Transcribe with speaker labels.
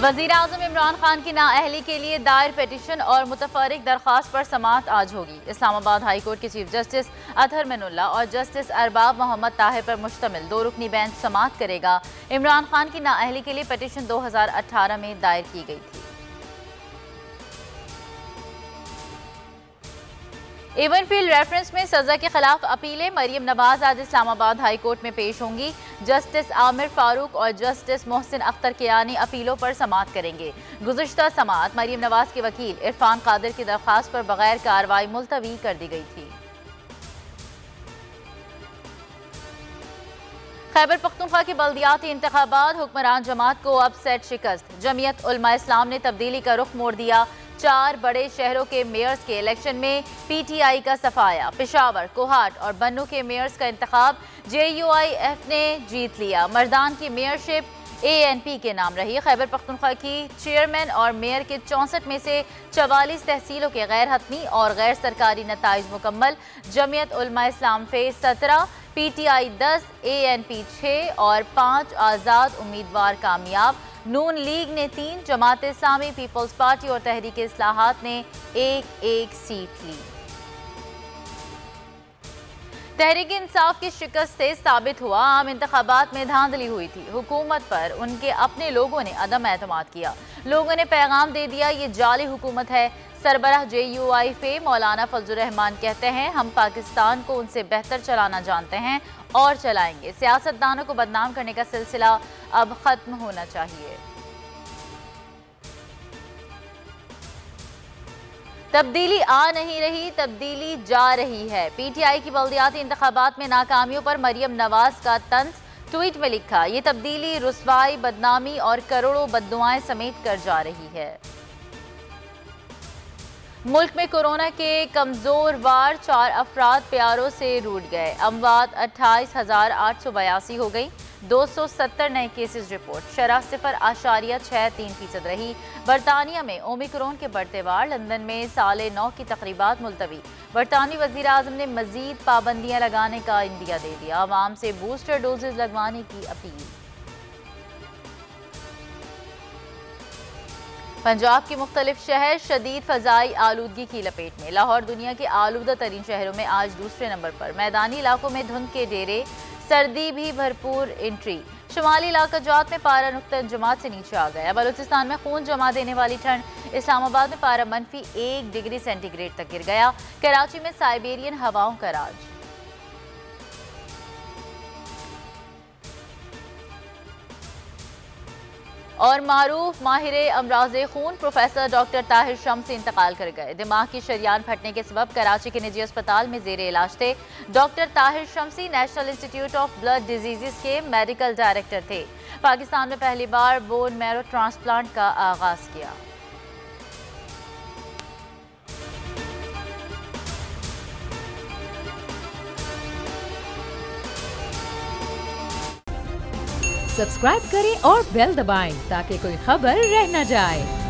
Speaker 1: वज़ीर-ए-आज़म इमरान खान की नाअहली के लिए दायर पिटीशन और मुतफर्रिक दरख्वास्त पर समाअत आज होगी। इस्लामाबाद हाई कोर्ट के चीफ जस्टिस अतहर मिनुल्लाह और जस्टिस अरबाब मोहम्मद ताहिर पर मुश्तमिल 2 रुकनी बेंच समाअत करेगा। इमरान खान की नाअहली के लिए पिटीशन 2018 में दायर की गई थी। इवनफील्ड रेफरेंस में सजा के खिलाफ अपीलें। मरियम नवाज आज इस्लामाबाद हाई कोर्ट में पेश होंगी। जस्टिस आमिर फारूक और जस्टिस मोहसिन अख्तर कियानी अपीलों पर समाअत करेंगे। गुज़िश्ता समाअत मरियम नवाज के वकील इरफान कादिर की दरख्वास्त पर बगैर कार्रवाई मुलतवी कर दी गई थी। खैबर पख्तूनख्वा के बल्दियाती इंतखाबात, हुक्मरान जमात को अब सेट शिकस्त। जमीयत उलमा इस्लाम ने तब्दीली का रुख मोड़ दिया। 4 बड़े शहरों के मेयर्स के इलेक्शन में PTI का सफाया। पेशावर, कोहाट और बन्नू के मेयर्स का इंतखाब JUIF ने जीत लिया। मर्दान की मेयरशिप ANP के नाम रही। खैबर पख्तूनख्वा की चेयरमैन और मेयर के 64 में से 44 तहसीलों के गैर हतमी और गैर सरकारी नताइज मुकम्मल। जमीयत उलमा इस्लाम फेज 17, PTI 10, ANP 6 और 5 आज़ाद उम्मीदवार कामयाब। नून लीग ने 3, जमात इस्लामी, पीपल्स पार्टी और तहरीक इस्लाहात ने 1-1 सीट ली। तहरीक इंसाफ की शिकस्त से साबित हुआ आम इंतखाबात में धांधली हुई थी। हुकूमत पर उनके अपने लोगों ने अदम एतमाद किया। लोगों ने पैगाम दे दिया ये जाली हुकूमत है। सरबराह JUIF मौलाना फजलुर रहमान कहते हैं हम पाकिस्तान को उनसे बेहतर चलाना जानते हैं और चलाएंगे। सियासतदानों को बदनाम करने का सिलसिला अब खत्म होना चाहिए। तब्दीली आ नहीं रही, तब्दीली जा रही है। PTI की बल्दियाती इंतखाबात में नाकामियों पर मरियम नवाज का तंज। ट्वीट में लिखा ये तब्दीली रुसवाई, बदनामी और करोड़ों बद्दुआएं समेट कर जा रही है। मुल्क में कोरोना के कमजोर वार 4 अफराद प्यारों से रूठ गए। अमवात 28,882 हो गई। 270 नए केसेस रिपोर्ट। शरह 0.63% रही। बरतानिया में ओमिक्रॉन के बढ़ते वार। लंदन में साले 9 की तकरीबात मुलतवी। बरतानी वज़ीर आज़म ने मजीद पाबंदियां लगाने का इंदिया दे दिया। आवाम से बूस्टर डोजेज लगवाने की अपील। पंजाब के मुख्तलिफ शहर शदीद फ़ज़ाई आलूदगी की लपेट में। लाहौर दुनिया के आलूदा तरीन शहरों में आज दूसरे नंबर पर। मैदानी इलाकों में धुंध के डेरे, सर्दी भी भरपूर एंट्री। शुमाली इलाका जात में पारा नुक्ता जमात से नीचे आ गया। बलूचिस्तान में खून जमा देने वाली ठंड। इस्लामाबाद में पारा -1 डिग्री सेंटीग्रेड तक गिर गया। कराची में साइबेरियन हवाओं का राज। और मारूफ माहिर अमराज़े खून प्रोफेसर डॉक्टर ताहिर शम्सी इंतकाल कर गए। दिमाग की शरियान फटने के सबब कराची के निजी अस्पताल में जेर इलाज थे। Doctor Tahir Shamsi national institute of blood disease के मेडिकल डायरेक्टर थे। पाकिस्तान में पहली बार बोन मैरो ट्रांसप्लांट का आगाज किया।
Speaker 2: सब्सक्राइब करें और बेल दबाएं ताकि कोई खबर रह न जाए।